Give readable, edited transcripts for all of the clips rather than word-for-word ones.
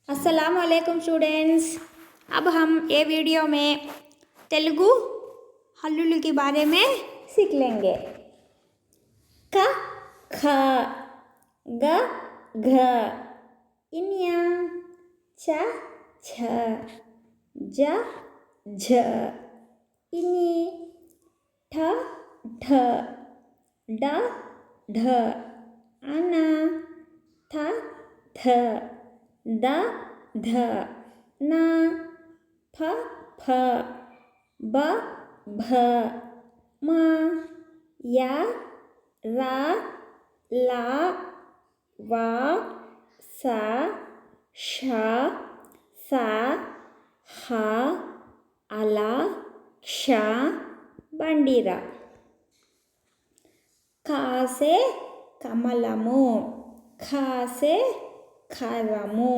अस्सलाम वालेकुम स्टूडेंट्स। अब हम ये वीडियो में तेलुगु हल्लुल के बारे में सीख लेंगे। क ख ग घ इन्या च छ ज झ इनी ठ ढ ड ढ अना थ थ द ध न फ फ ब भ म य रा ला वा सा श सा ह अला क्ष बंडीरा। क से कमलमु, ख से खरमु,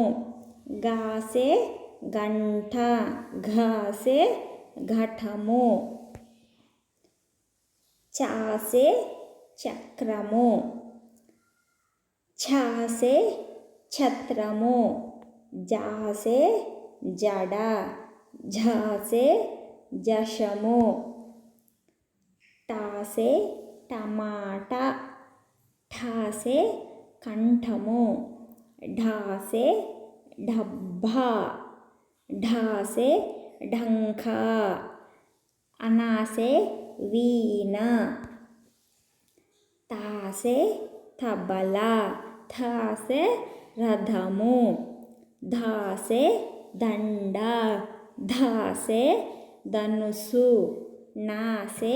ग से गंठ, घ से घटमु, च से चक्रमु, छ से छत्रमु, ज से जड़, झ से जशमु, ट से टमाटा, ठ से कंठमु, ढ से ढब्बा, ढ से ढंका, अना से वीणा, ता से तबला, थ से रथमु, ध से दंडा, ध से धनुषु, न से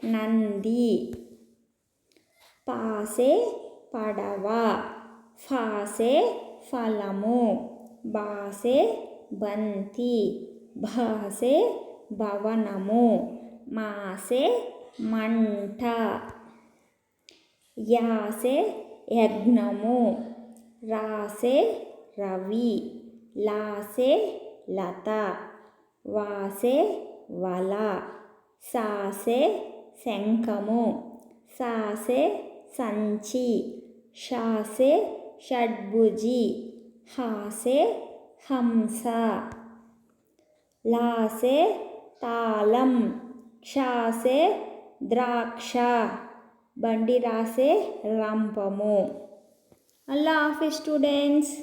नंदी, प से पड़वा, फ से फलमु, ब से बंती, भ से भवनमु, म से मंठ, य से यज्ञमु, रा से रवि, ला से लता, वा से वला, सा से शंखमु, सा से संची, श से षड्भुजी, ह से हंस, ला से तालम, क्ष से द्राक्ष, बंडीरा से रंपमु। अल्लाह हाफिज़ स्टूडेंट्स।